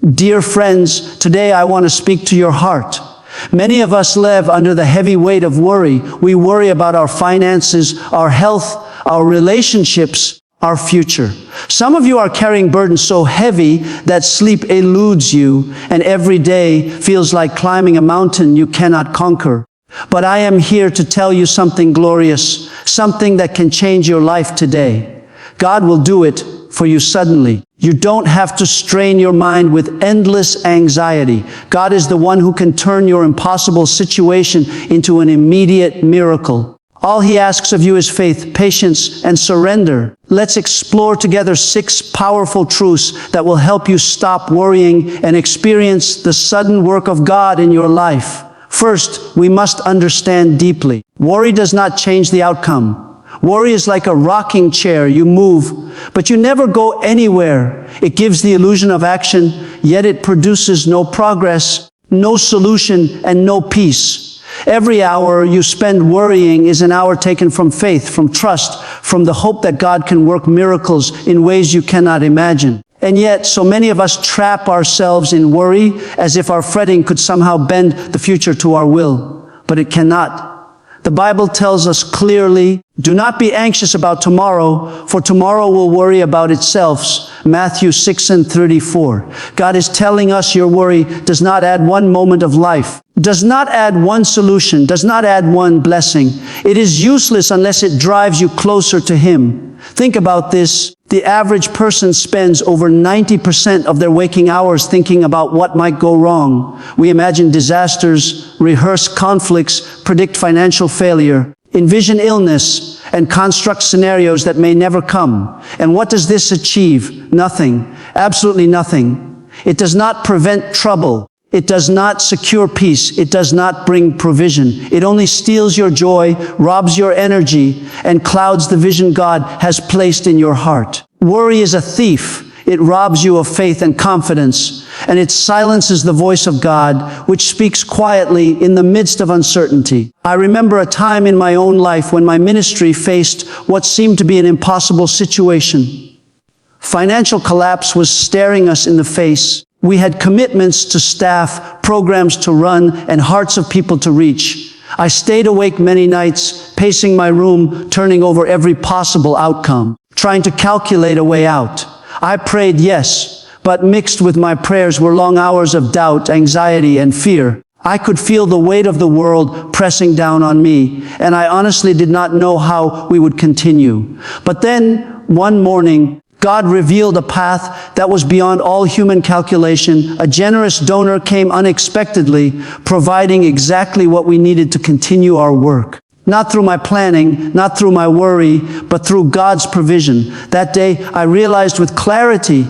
Dear friends, today I want to speak to your heart. Many of us live under the heavy weight of worry. We worry about our finances, our health, our relationships, our future. Some of you are carrying burdens so heavy that sleep eludes you, and every day feels like climbing a mountain you cannot conquer. But I am here to tell you something glorious, something that can change your life today. God will do it for you suddenly. You don't have to strain your mind with endless anxiety. God is the one who can turn your impossible situation into an immediate miracle. All He asks of you is faith, patience, and surrender. Let's explore together 6 powerful truths that will help you stop worrying and experience the sudden work of God in your life. First, we must understand deeply. Worry does not change the outcome. Worry is like a rocking chair. You move, but you never go anywhere. It gives the illusion of action, yet it produces no progress, no solution, and no peace. Every hour you spend worrying is an hour taken from faith, from trust, from the hope that God can work miracles in ways you cannot imagine. And yet, so many of us trap ourselves in worry as if our fretting could somehow bend the future to our will. But it cannot. The Bible tells us clearly, do not be anxious about tomorrow, for tomorrow will worry about itself. Matthew 6:34. God is telling us your worry does not add one moment of life, does not add one solution, does not add one blessing. It is useless unless it drives you closer to Him. Think about this. The average person spends over 90% of their waking hours thinking about what might go wrong. We imagine disasters, rehearse conflicts, predict financial failure, envision illness, and construct scenarios that may never come. And what does this achieve? Nothing. Absolutely nothing. It does not prevent trouble. It does not secure peace. It does not bring provision. It only steals your joy, robs your energy, and clouds the vision God has placed in your heart. Worry is a thief. It robs you of faith and confidence, and it silences the voice of God, which speaks quietly in the midst of uncertainty. I remember a time in my own life when my ministry faced what seemed to be an impossible situation. Financial collapse was staring us in the face. We had commitments to staff, programs to run, and hearts of people to reach. I stayed awake many nights, pacing my room, turning over every possible outcome, trying to calculate a way out. I prayed, yes, but mixed with my prayers were long hours of doubt, anxiety, and fear. I could feel the weight of the world pressing down on me, and I honestly did not know how we would continue. But then, one morning, God revealed a path that was beyond all human calculation. A generous donor came unexpectedly, providing exactly what we needed to continue our work. Not through my planning, not through my worry, but through God's provision. That day, I realized with clarity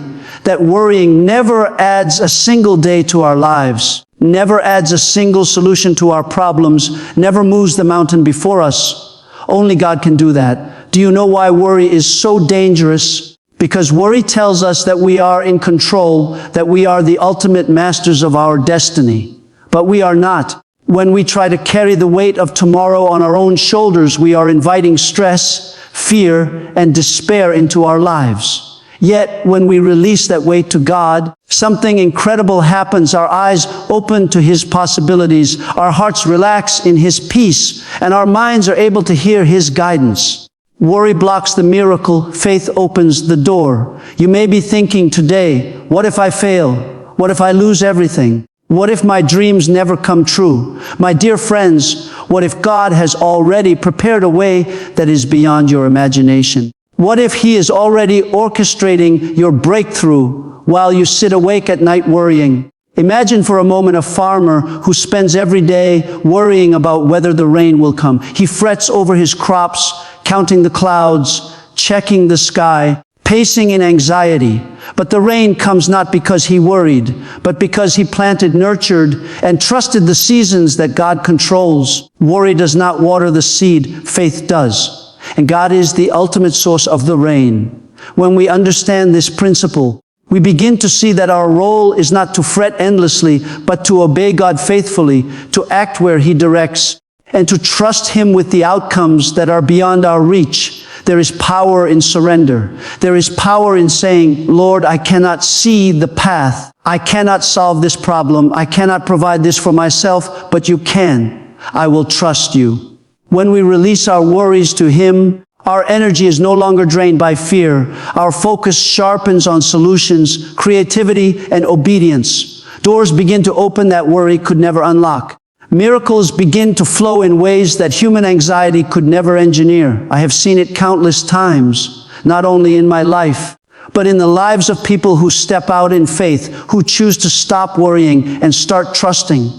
that worrying never adds a single day to our lives, never adds a single solution to our problems, never moves the mountain before us. Only God can do that. Do you know why worry is so dangerous? Because worry tells us that we are in control, that we are the ultimate masters of our destiny. But we are not. When we try to carry the weight of tomorrow on our own shoulders, we are inviting stress, fear, and despair into our lives. Yet, when we release that weight to God, something incredible happens. Our eyes open to His possibilities, our hearts relax in His peace, and our minds are able to hear His guidance. Worry blocks the miracle, faith opens the door. You may be thinking today, what if I fail? What if I lose everything? What if my dreams never come true? My dear friends, what if God has already prepared a way that is beyond your imagination? What if He is already orchestrating your breakthrough while you sit awake at night worrying? Imagine for a moment a farmer who spends every day worrying about whether the rain will come. He frets over his crops, counting the clouds, checking the sky, pacing in anxiety. But the rain comes not because he worried, but because he planted, nurtured, and trusted the seasons that God controls. Worry does not water the seed, faith does. And God is the ultimate source of the rain. When we understand this principle, we begin to see that our role is not to fret endlessly, but to obey God faithfully, to act where He directs, and to trust Him with the outcomes that are beyond our reach. There is power in surrender. There is power in saying, Lord, I cannot see the path, I cannot solve this problem. I cannot provide this for myself, but you can. I will trust you. When we release our worries to Him, our energy is no longer drained by fear. Our focus sharpens on solutions, creativity, and obedience. Doors begin to open that worry could never unlock. Miracles begin to flow in ways that human anxiety could never engineer. I have seen it countless times, not only in my life, but in the lives of people who step out in faith, who choose to stop worrying and start trusting.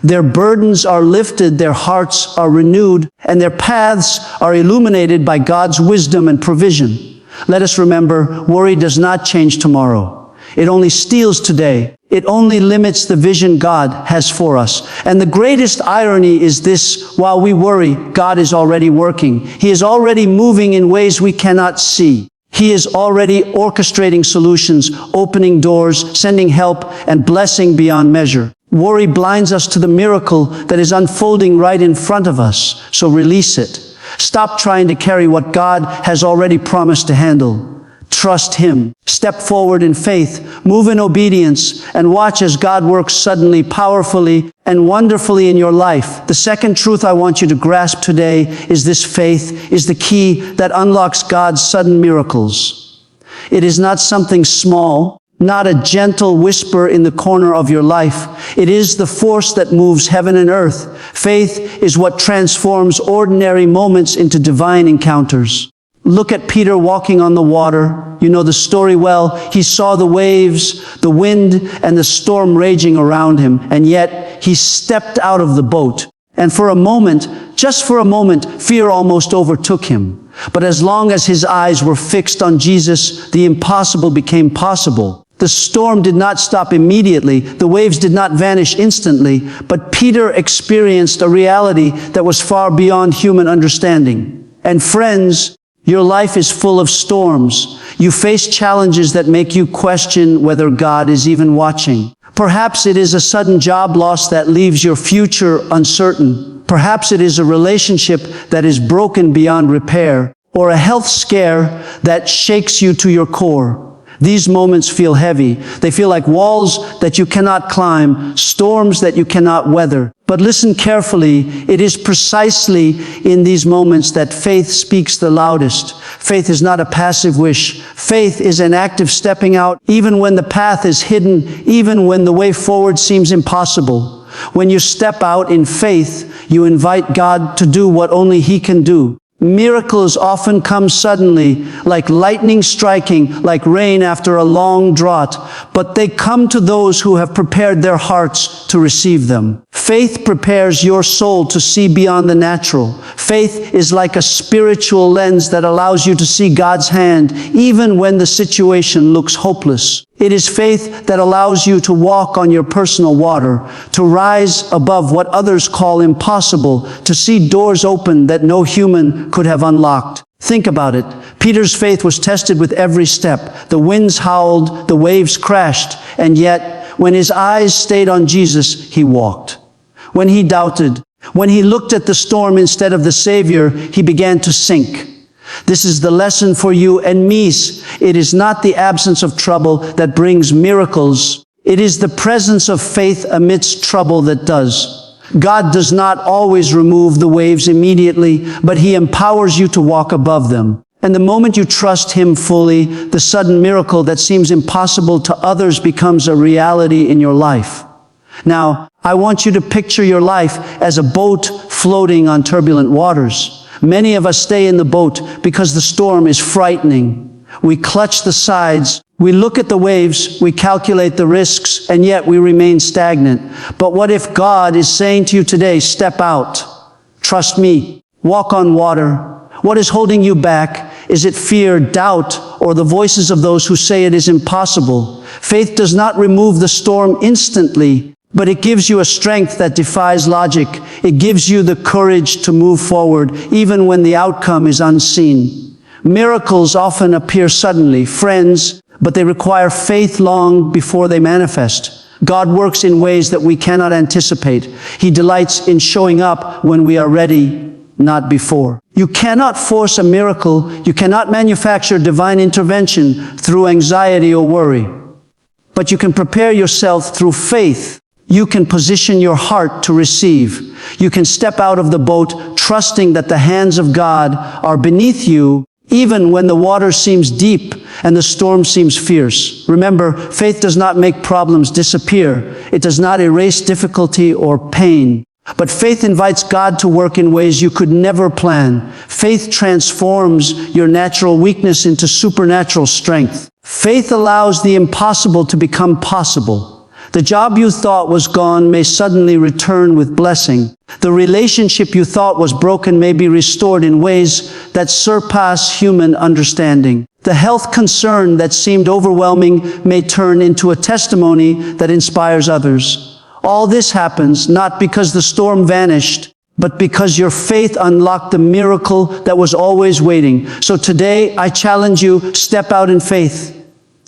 Their burdens are lifted, their hearts are renewed, and their paths are illuminated by God's wisdom and provision. Let us remember, worry does not change tomorrow. It only steals today. It only limits the vision God has for us. And the greatest irony is this: while we worry, God is already working. He is already moving in ways we cannot see. He is already orchestrating solutions, opening doors, sending help, and blessing beyond measure. Worry blinds us to the miracle that is unfolding right in front of us, so release it. Stop trying to carry what God has already promised to handle. Trust Him. Step forward in faith, move in obedience, and watch as God works suddenly, powerfully, and wonderfully in your life. The second truth I want you to grasp today is this: faith is the key that unlocks God's sudden miracles. It is not something small, not a gentle whisper in the corner of your life. It is the force that moves heaven and earth. Faith is what transforms ordinary moments into divine encounters. Look at Peter walking on the water. You know the story well. He saw the waves, the wind, and the storm raging around him, and yet he stepped out of the boat. And for a moment, just for a moment, fear almost overtook him. But as long as his eyes were fixed on Jesus, the impossible became possible. The storm did not stop immediately. The waves did not vanish instantly. But Peter experienced a reality that was far beyond human understanding. And friends, your life is full of storms. You face challenges that make you question whether God is even watching. Perhaps it is a sudden job loss that leaves your future uncertain. Perhaps it is a relationship that is broken beyond repair, or a health scare that shakes you to your core. These moments feel heavy. They feel like walls that you cannot climb, storms that you cannot weather. But listen carefully. It is precisely in these moments that faith speaks the loudest. Faith is not a passive wish. Faith is an active stepping out, even when the path is hidden, even when the way forward seems impossible. When you step out in faith, you invite God to do what only He can do. Miracles often come suddenly, like lightning striking, like rain after a long drought, but they come to those who have prepared their hearts to receive them. Faith prepares your soul to see beyond the natural. Faith is like a spiritual lens that allows you to see God's hand, even when the situation looks hopeless. It is faith that allows you to walk on your personal water, to rise above what others call impossible, to see doors open that no human could have unlocked. Think about it. Peter's faith was tested with every step. The winds howled, the waves crashed, and yet, when his eyes stayed on Jesus, he walked. When he doubted, when he looked at the storm instead of the Savior, he began to sink. This is the lesson for you and me. It is not the absence of trouble that brings miracles. It is the presence of faith amidst trouble that does. God does not always remove the waves immediately, but He empowers you to walk above them. And the moment you trust Him fully, the sudden miracle that seems impossible to others becomes a reality in your life. Now, I want you to picture your life as a boat floating on turbulent waters. Many of us stay in the boat because the storm is frightening. We clutch the sides, we look at the waves, we calculate the risks, and yet we remain stagnant. But what if God is saying to you today, step out, trust me, walk on water? What is holding you back? Is it fear, doubt, or the voices of those who say it is impossible? Faith does not remove the storm instantly, but it gives you a strength that defies logic. It gives you the courage to move forward, even when the outcome is unseen. Miracles often appear suddenly, friends, but they require faith long before they manifest. God works in ways that we cannot anticipate. He delights in showing up when we are ready, not before. You cannot force a miracle. You cannot manufacture divine intervention through anxiety or worry. but you can prepare yourself through faith. You can position your heart to receive. You can step out of the boat trusting that the hands of God are beneath you, even when the water seems deep and the storm seems fierce. Remember, faith does not make problems disappear. It does not erase difficulty or pain. But faith invites God to work in ways you could never plan. Faith transforms your natural weakness into supernatural strength. Faith allows the impossible to become possible. The job you thought was gone may suddenly return with blessing. The relationship you thought was broken may be restored in ways that surpass human understanding. The health concern that seemed overwhelming may turn into a testimony that inspires others. All this happens not because the storm vanished, but because your faith unlocked the miracle that was always waiting. So today, I challenge you, step out in faith.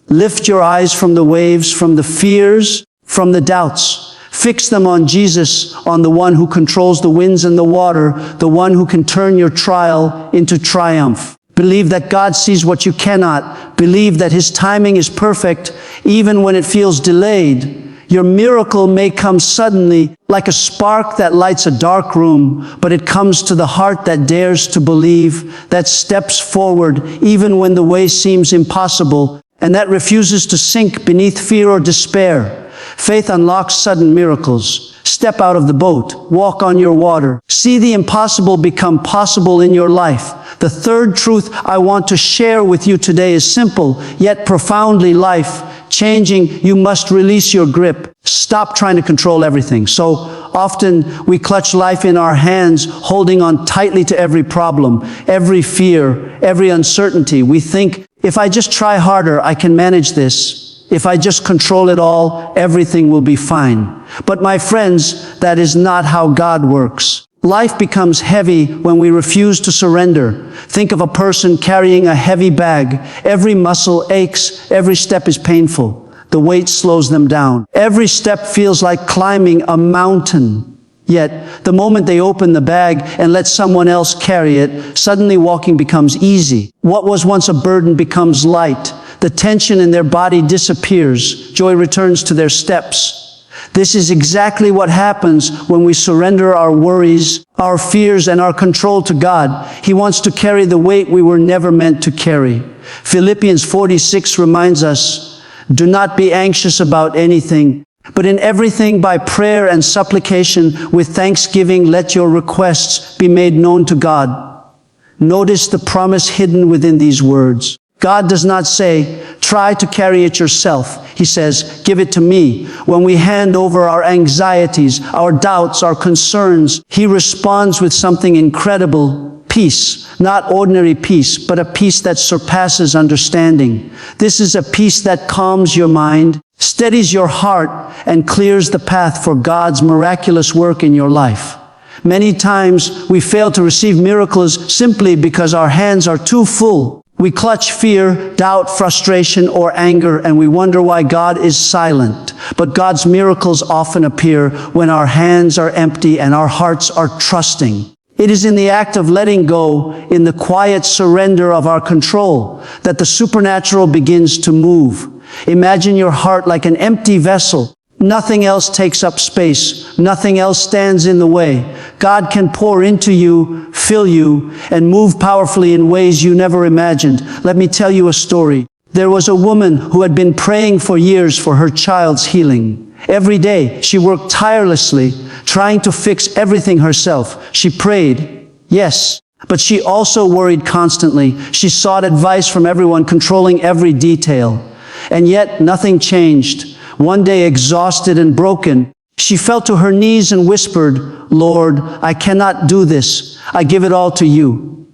Lift your eyes from the waves, from the fears, from the doubts. Fix them on Jesus, on the one who controls the winds and the water, the one who can turn your trial into triumph. Believe that God sees what you cannot. Believe that His timing is perfect, even when it feels delayed. Your miracle may come suddenly, like a spark that lights a dark room, but it comes to the heart that dares to believe, that steps forward even when the way seems impossible, and that refuses to sink beneath fear or despair. Faith unlocks sudden miracles. Step out of the boat. Walk on your water. See the impossible become possible in your life. The third truth I want to share with you today is simple, yet profoundly life-changing. You must release your grip. Stop trying to control everything. So often we clutch life in our hands, holding on tightly to every problem, every fear, every uncertainty. We think, if I just try harder, I can manage this. If I just control it all, everything will be fine. But my friends, that is not how God works. Life becomes heavy when we refuse to surrender. Think of a person carrying a heavy bag. Every muscle aches, every step is painful. The weight slows them down. Every step feels like climbing a mountain. Yet, the moment they open the bag and let someone else carry it, suddenly walking becomes easy. What was once a burden becomes light. The tension in their body disappears. Joy returns to their steps. This is exactly what happens when we surrender our worries, our fears, and our control to God. He wants to carry the weight we were never meant to carry. Philippians 4:6 reminds us, do not be anxious about anything, but in everything by prayer and supplication with thanksgiving let your requests be made known to God. Notice the promise hidden within these words. God does not say, try to carry it yourself. He says, give it to me. When we hand over our anxieties, our doubts, our concerns, He responds with something incredible, peace. Not ordinary peace, but a peace that surpasses understanding. This is a peace that calms your mind, steadies your heart, and clears the path for God's miraculous work in your life. Many times we fail to receive miracles simply because our hands are too full. We clutch fear, doubt, frustration, or anger, and we wonder why God is silent. But God's miracles often appear when our hands are empty and our hearts are trusting. It is in the act of letting go, in the quiet surrender of our control, that the supernatural begins to move. Imagine your heart like an empty vessel. Nothing else takes up space. Nothing else stands in the way. God can pour into you, fill you, and move powerfully in ways you never imagined. Let me tell you a story. There was a woman who had been praying for years for her child's healing. Every day, she worked tirelessly, trying to fix everything herself. She prayed, yes, but she also worried constantly. She sought advice from everyone, controlling every detail. And yet, nothing changed. One day, exhausted and broken, she fell to her knees and whispered, Lord, I cannot do this. I give it all to you.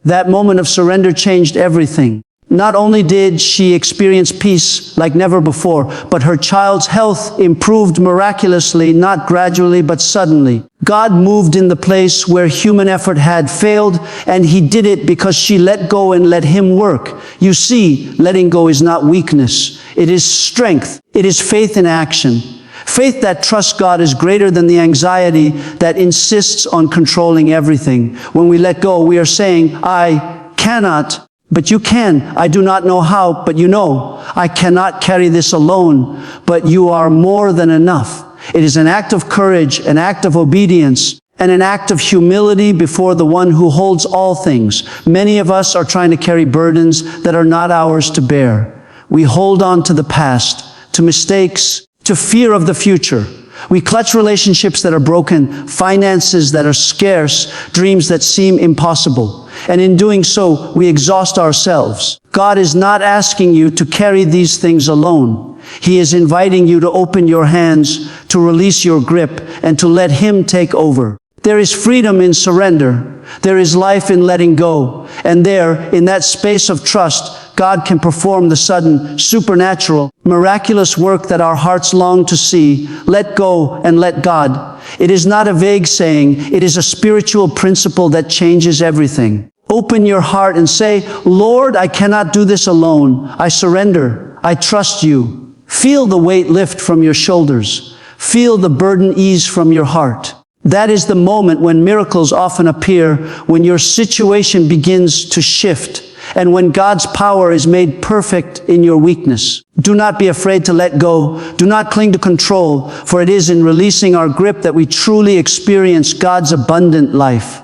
That moment of surrender changed everything. Not only did she experience peace like never before, but her child's health improved miraculously, not gradually, but suddenly. God moved in the place where human effort had failed, and He did it because she let go and let Him work. You see, letting go is not weakness. It is strength. It is faith in action. Faith that trusts God is greater than the anxiety that insists on controlling everything. When we let go, we are saying, I cannot But you can. I do not know how, but you know. I cannot carry this alone, but you are more than enough. It is an act of courage, an act of obedience, and an act of humility before the one who holds all things. Many of us are trying to carry burdens that are not ours to bear. We hold on to the past, to mistakes, to fear of the future. We clutch relationships that are broken, finances that are scarce, dreams that seem impossible. And in doing so, we exhaust ourselves. God is not asking you to carry these things alone. He is inviting you to open your hands, to release your grip, and to let Him take over. There is freedom in surrender. There is life in letting go. And there, in that space of trust, God can perform the sudden, supernatural, miraculous work that our hearts long to see. Let go and let God. It is not a vague saying. It is a spiritual principle that changes everything. Open your heart and say, Lord, I cannot do this alone. I surrender. I trust you. Feel the weight lift from your shoulders. Feel the burden ease from your heart. That is the moment when miracles often appear, when your situation begins to shift, and when God's power is made perfect in your weakness. Do not be afraid to let go. Do not cling to control, for it is in releasing our grip that we truly experience God's abundant life.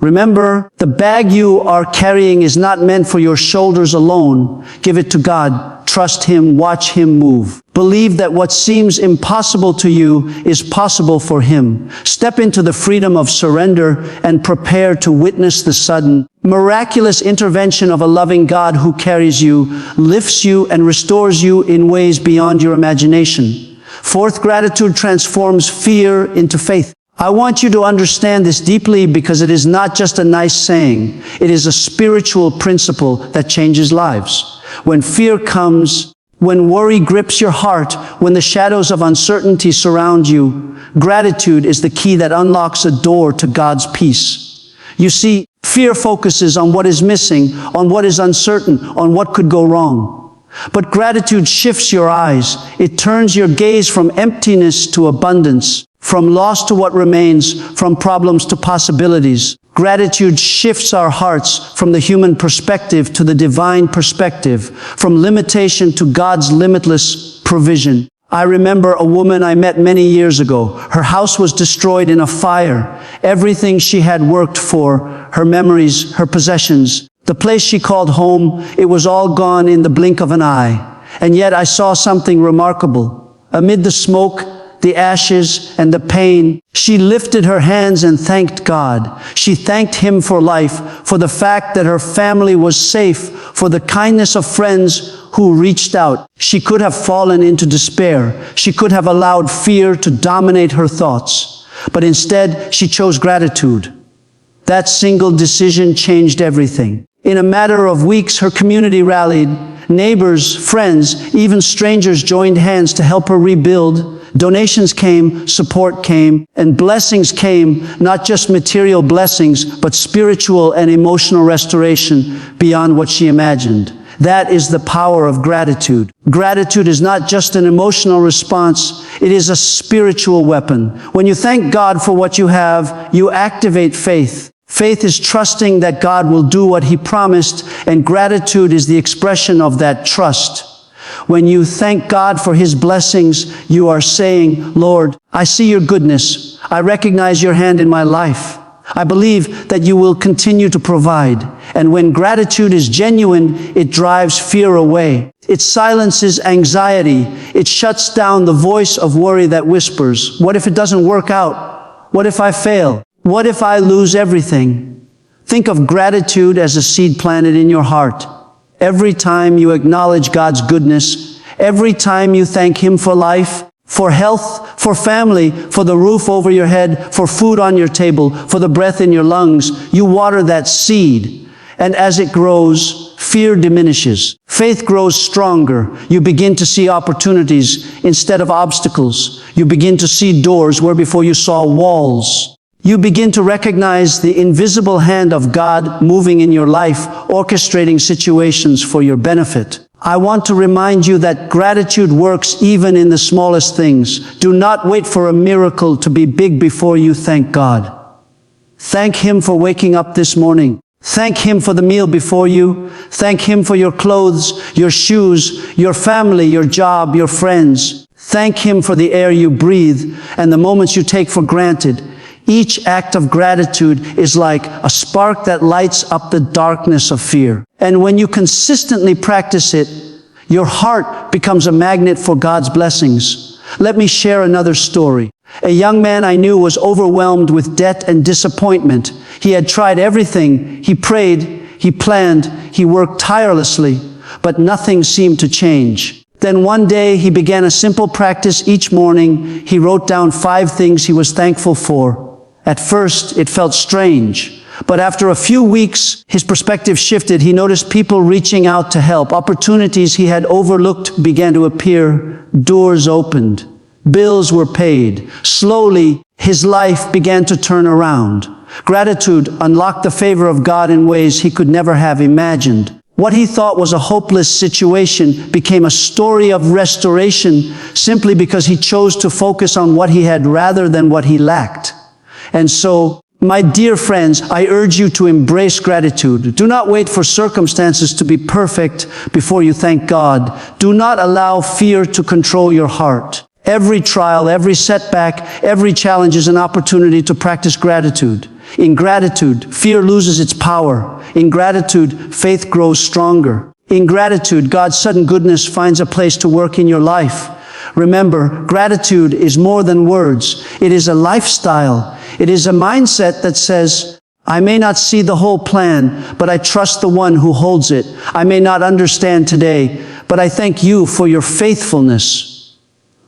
Remember, the bag you are carrying is not meant for your shoulders alone. Give it to God. Trust Him. Watch Him move. Believe that what seems impossible to you is possible for Him. Step into the freedom of surrender and prepare to witness the sudden, miraculous intervention of a loving God who carries you, lifts you, and restores you in ways beyond your imagination. Fourth, gratitude transforms fear into faith. I want you to understand this deeply because it is not just a nice saying. It is a spiritual principle that changes lives. When fear comes, when worry grips your heart, when the shadows of uncertainty surround you, gratitude is the key that unlocks a door to God's peace. You see, fear focuses on what is missing, on what is uncertain, on what could go wrong. But gratitude shifts your eyes. It turns your gaze from emptiness to abundance, from loss to what remains, from problems to possibilities. Gratitude shifts our hearts from the human perspective to the divine perspective, from limitation to God's limitless provision. I remember a woman I met many years ago. Her house was destroyed in a fire. Everything she had worked for, her memories, her possessions, the place she called home, it was all gone in the blink of an eye. And yet I saw something remarkable. Amid the smoke, the ashes, and the pain, she lifted her hands and thanked God. She thanked Him for life, for the fact that her family was safe, for the kindness of friends who reached out. She could have fallen into despair. She could have allowed fear to dominate her thoughts. But instead, she chose gratitude. That single decision changed everything. In a matter of weeks, her community rallied. Neighbors, friends, even strangers joined hands to help her rebuild. Donations came, support came, and blessings came, not just material blessings, but spiritual and emotional restoration beyond what she imagined. That is the power of gratitude. Gratitude is not just an emotional response, it is a spiritual weapon. When you thank God for what you have, you activate faith. Faith is trusting that God will do what He promised, and gratitude is the expression of that trust. When you thank God for His blessings, you are saying, Lord, I see your goodness. I recognize your hand in my life. I believe that you will continue to provide. And when gratitude is genuine, it drives fear away. It silences anxiety. It shuts down the voice of worry that whispers, what if it doesn't work out? What if I fail? What if I lose everything? Think of gratitude as a seed planted in your heart. Every time you acknowledge God's goodness, every time you thank Him for life, for health, for family, for the roof over your head, for food on your table, for the breath in your lungs, you water that seed. And as it grows, fear diminishes. Faith grows stronger. You begin to see opportunities instead of obstacles. You begin to see doors where before you saw walls. You begin to recognize the invisible hand of God moving in your life, orchestrating situations for your benefit. I want to remind you that gratitude works even in the smallest things. Do not wait for a miracle to be big before you thank God. Thank Him for waking up this morning. Thank Him for the meal before you. Thank Him for your clothes, your shoes, your family, your job, your friends. Thank Him for the air you breathe and the moments you take for granted. Each act of gratitude is like a spark that lights up the darkness of fear. And when you consistently practice it, your heart becomes a magnet for God's blessings. Let me share another story. A young man I knew was overwhelmed with debt and disappointment. He had tried everything. He prayed, he planned, he worked tirelessly, but nothing seemed to change. Then one day he began a simple practice each morning. He wrote down 5 things he was thankful for. At first, it felt strange, but after a few weeks, his perspective shifted. He noticed people reaching out to help. Opportunities he had overlooked began to appear. Doors opened. Bills were paid. Slowly, his life began to turn around. Gratitude unlocked the favor of God in ways he could never have imagined. What he thought was a hopeless situation became a story of restoration simply because he chose to focus on what he had rather than what he lacked. And so, my dear friends, I urge you to embrace gratitude. Do not wait for circumstances to be perfect before you thank God. Do not allow fear to control your heart. Every trial, every setback, every challenge is an opportunity to practice gratitude. In gratitude, fear loses its power. In gratitude, faith grows stronger. In gratitude, God's sudden goodness finds a place to work in your life. Remember, gratitude is more than words. It is a lifestyle. It is a mindset that says, I may not see the whole plan, but I trust the one who holds it. I may not understand today, but I thank you for your faithfulness.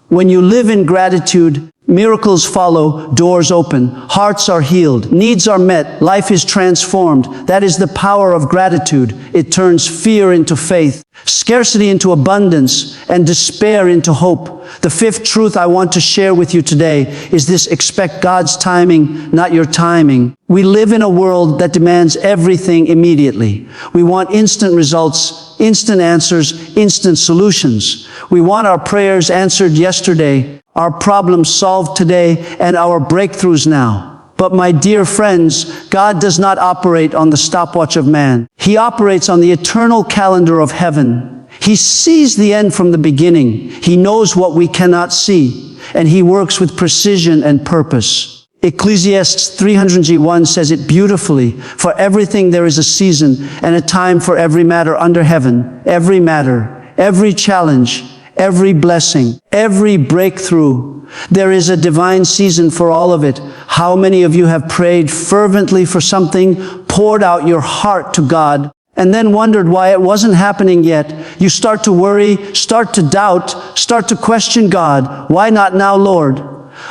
When you live in gratitude, miracles follow, doors open, hearts are healed, needs are met, life is transformed. That is the power of gratitude. It turns fear into faith, scarcity into abundance, and despair into hope. The 5th truth I want to share with you today is this: expect God's timing, not your timing. We live in a world that demands everything immediately. We want instant results, instant answers, instant solutions. We want our prayers answered yesterday, our problems solved today, and our breakthroughs now. But my dear friends, God does not operate on the stopwatch of man. He operates on the eternal calendar of heaven. He sees the end from the beginning. He knows what we cannot see, and He works with precision and purpose. Ecclesiastes 3:1 says it beautifully: for everything there is a season and a time for every matter under heaven. Every matter, every challenge, every blessing, every breakthrough. There is a divine season for all of it. How many of you have prayed fervently for something, poured out your heart to God, and then wondered why it wasn't happening yet? You start to worry, start to doubt, start to question God. Why not now, Lord?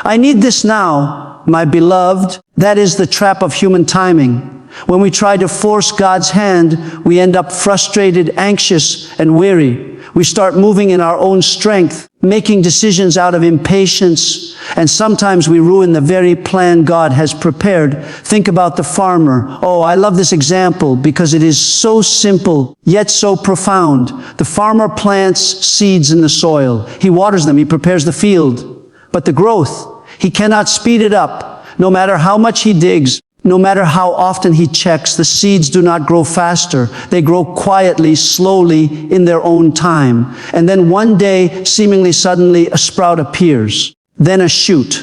I need this now, my beloved. That is the trap of human timing. When we try to force God's hand, we end up frustrated, anxious, and weary. We start moving in our own strength, making decisions out of impatience, and sometimes we ruin the very plan God has prepared. Think about the farmer. Oh, I love this example because it is so simple, yet so profound. The farmer plants seeds in the soil. He waters them. He prepares the field. But the growth, he cannot speed it up. No matter how much he digs, no matter how often he checks, the seeds do not grow faster. They grow quietly, slowly, in their own time. And then one day, seemingly suddenly, a sprout appears. Then a shoot.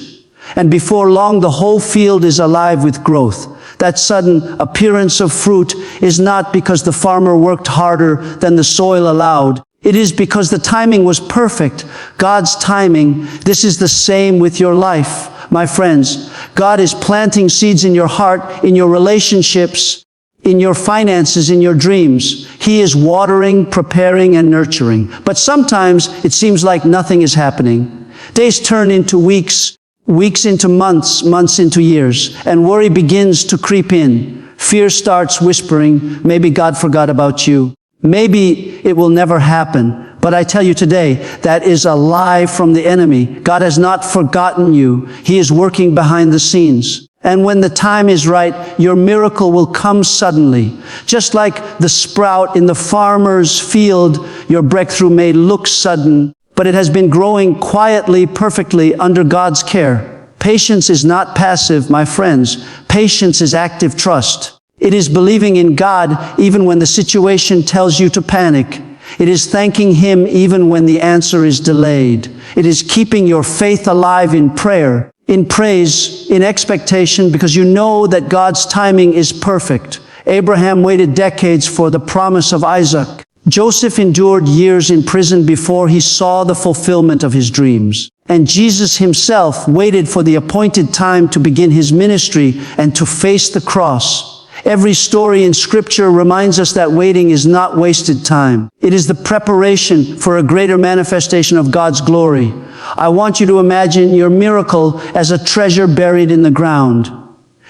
And before long, the whole field is alive with growth. That sudden appearance of fruit is not because the farmer worked harder than the soil allowed. It is because the timing was perfect. God's timing. This is the same with your life. My friends, God is planting seeds in your heart, in your relationships, in your finances, in your dreams. He is watering, preparing, and nurturing. But sometimes it seems like nothing is happening. Days turn into weeks, weeks into months, months into years, and worry begins to creep in. Fear starts whispering, maybe God forgot about you. Maybe it will never happen. But I tell you today, that is a lie from the enemy. God has not forgotten you. He is working behind the scenes. And when the time is right, your miracle will come suddenly. Just like the sprout in the farmer's field, your breakthrough may look sudden, but it has been growing quietly, perfectly under God's care. Patience is not passive, my friends. Patience is active trust. It is believing in God even when the situation tells you to panic. It is thanking Him even when the answer is delayed. It is keeping your faith alive in prayer, in praise, in expectation, because you know that God's timing is perfect. Abraham waited decades for the promise of Isaac. Joseph endured years in prison before he saw the fulfillment of his dreams. And Jesus himself waited for the appointed time to begin his ministry and to face the cross. Every story in Scripture reminds us that waiting is not wasted time. It is the preparation for a greater manifestation of God's glory. I want you to imagine your miracle as a treasure buried in the ground.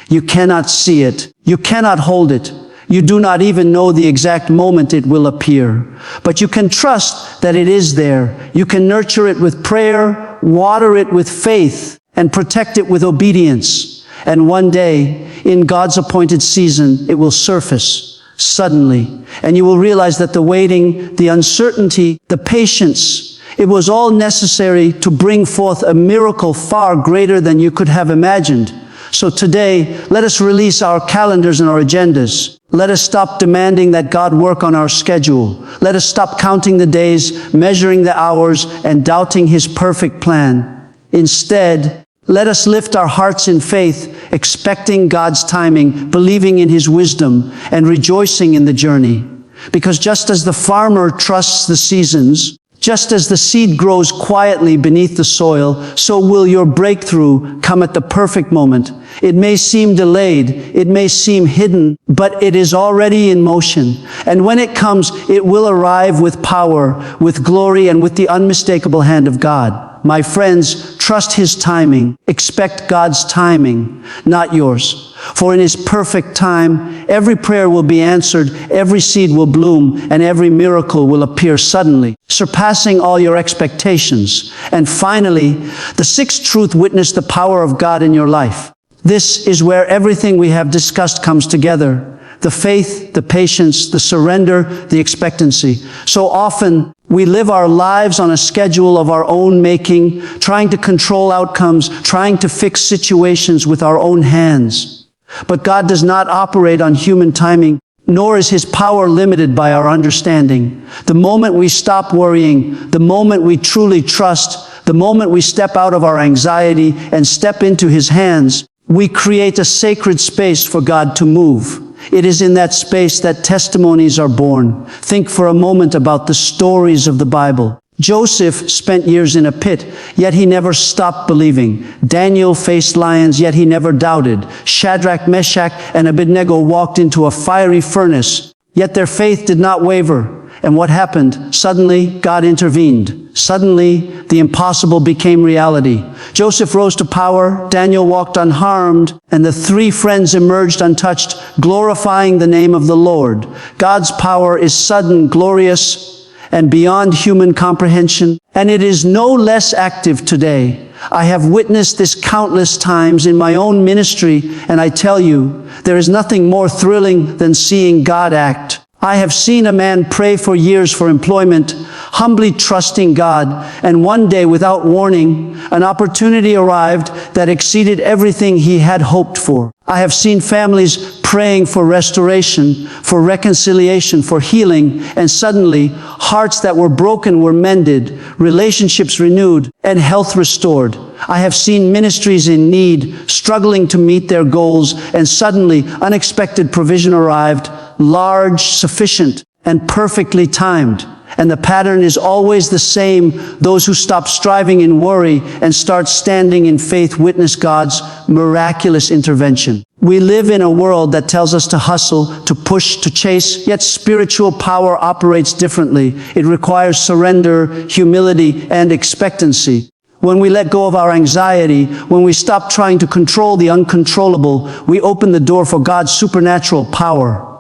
You cannot see it. You cannot hold it. You do not even know the exact moment it will appear. But you can trust that it is there. You can nurture it with prayer, water it with faith, and protect it with obedience. And one day, in God's appointed season, it will surface suddenly. And you will realize that the waiting, the uncertainty, the patience, it was all necessary to bring forth a miracle far greater than you could have imagined. So today, let us release our calendars and our agendas. Let us stop demanding that God work on our schedule. Let us stop counting the days, measuring the hours, and doubting His perfect plan. Instead, let us lift our hearts in faith, expecting God's timing, believing in His wisdom, and rejoicing in the journey. Because just as the farmer trusts the seasons, just as the seed grows quietly beneath the soil, so will your breakthrough come at the perfect moment. It may seem delayed, it may seem hidden, but it is already in motion. And when it comes, it will arrive with power, with glory, and with the unmistakable hand of God. My friends, trust His timing. Expect God's timing, not yours. For in His perfect time, every prayer will be answered, every seed will bloom, and every miracle will appear suddenly, surpassing all your expectations. And finally, the sixth truth: witness the power of God in your life. This is where everything we have discussed comes together. The faith, the patience, the surrender, the expectancy. So often, we live our lives on a schedule of our own making, trying to control outcomes, trying to fix situations with our own hands. But God does not operate on human timing, nor is His power limited by our understanding. The moment we stop worrying, the moment we truly trust, the moment we step out of our anxiety and step into His hands, we create a sacred space for God to move. It is in that space that testimonies are born. Think for a moment about the stories of the Bible. Joseph spent years in a pit, yet he never stopped believing. Daniel faced lions, yet he never doubted. Shadrach, Meshach, and Abednego walked into a fiery furnace, yet their faith did not waver. And what happened? Suddenly, God intervened. Suddenly, the impossible became reality. Joseph rose to power, Daniel walked unharmed, and the three friends emerged untouched, glorifying the name of the Lord. God's power is sudden, glorious, and beyond human comprehension, and it is no less active today. I have witnessed this countless times in my own ministry, and I tell you, there is nothing more thrilling than seeing God act. I have seen a man pray for years for employment, humbly trusting God, and one day, without warning, an opportunity arrived that exceeded everything he had hoped for. I have seen families praying for restoration, for reconciliation, for healing, and suddenly, hearts that were broken were mended, relationships renewed, and health restored. I have seen ministries in need, struggling to meet their goals, and suddenly, unexpected provision arrived, large, sufficient, and perfectly timed. And the pattern is always the same. Those who stop striving in worry and start standing in faith witness God's miraculous intervention. We live in a world that tells us to hustle, to push, to chase, yet spiritual power operates differently. It requires surrender, humility, and expectancy. When we let go of our anxiety, when we stop trying to control the uncontrollable, we open the door for God's supernatural power.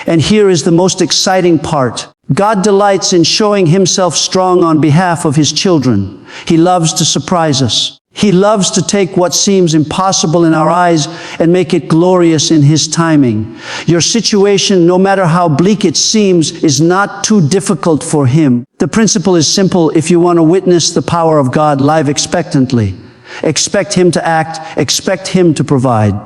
And here is the most exciting part. God delights in showing Himself strong on behalf of His children. He loves to surprise us. He loves to take what seems impossible in our eyes and make it glorious in His timing. Your situation, no matter how bleak it seems, is not too difficult for Him. The principle is simple if you want to witness the power of God live expectantly. Expect Him to act, expect Him to provide.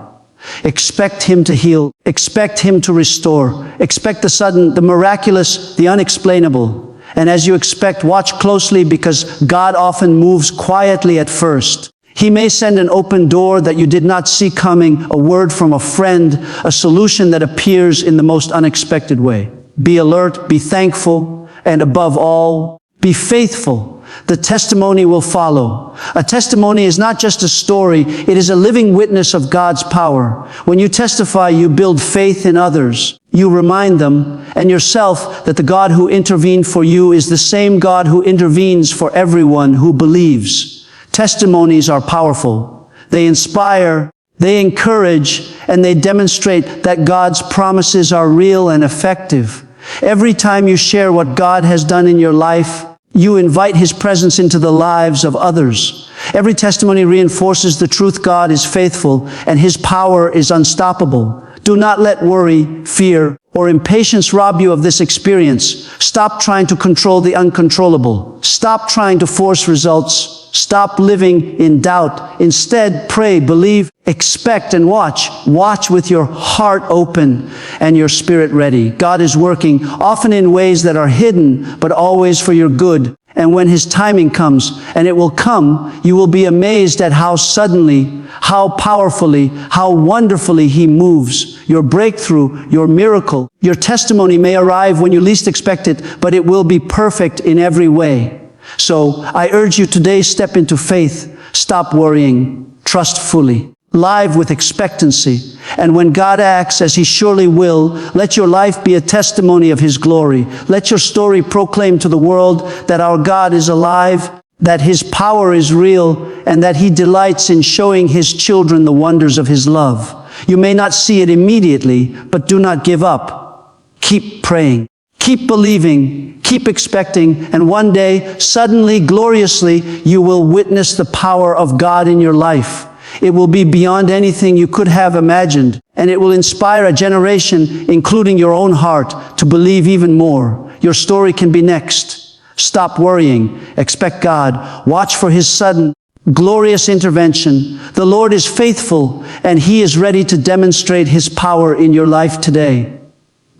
Expect Him to heal. Expect Him to restore. Expect the sudden, the miraculous, the unexplainable. And as you expect, watch closely, because God often moves quietly at first. He may send an open door that you did not see coming, a word from a friend, a solution that appears in the most unexpected way. Be alert, be thankful, and above all, be faithful. The testimony will follow. A testimony is not just a story, it is a living witness of God's power. When you testify, you build faith in others. You remind them and yourself that the God who intervened for you is the same God who intervenes for everyone who believes. Testimonies are powerful. They inspire, they encourage, and they demonstrate that God's promises are real and effective. Every time you share what God has done in your life, you invite His presence into the lives of others. Every testimony reinforces the truth: God is faithful and His power is unstoppable. Do not let worry, fear, or impatience rob you of this experience. Stop trying to control the uncontrollable. Stop trying to force results. Stop living in doubt. Instead, pray, believe, expect, and watch. Watch with your heart open and your spirit ready. God is working, often in ways that are hidden, but always for your good. And when His timing comes, and it will come, you will be amazed at how suddenly, how powerfully, how wonderfully He moves. Your breakthrough, your miracle, your testimony may arrive when you least expect it, but it will be perfect in every way. So I urge you today, step into faith. Stop worrying. Trust fully. Live with expectancy. And when God acts, as He surely will, let your life be a testimony of His glory. Let your story proclaim to the world that our God is alive, that His power is real, and that He delights in showing His children the wonders of His love. You may not see it immediately, but do not give up. Keep praying. Keep believing, keep expecting, and one day, suddenly, gloriously, you will witness the power of God in your life. It will be beyond anything you could have imagined, and it will inspire a generation, including your own heart, to believe even more. Your story can be next. Stop worrying. Expect God. Watch for His sudden, glorious intervention. The Lord is faithful, and He is ready to demonstrate His power in your life today.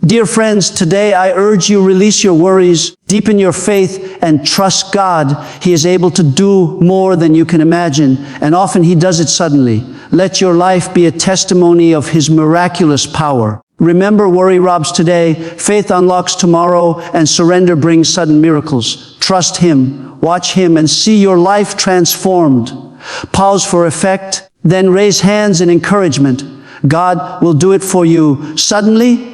Dear friends, today I urge you, release your worries, deepen your faith, and trust God. He is able to do more than you can imagine, and often He does it suddenly. Let your life be a testimony of His miraculous power. Remember, worry robs today, faith unlocks tomorrow, and surrender brings sudden miracles. Trust Him, watch Him, and see your life transformed. Pause for effect, then raise hands in encouragement. God will do it for you suddenly,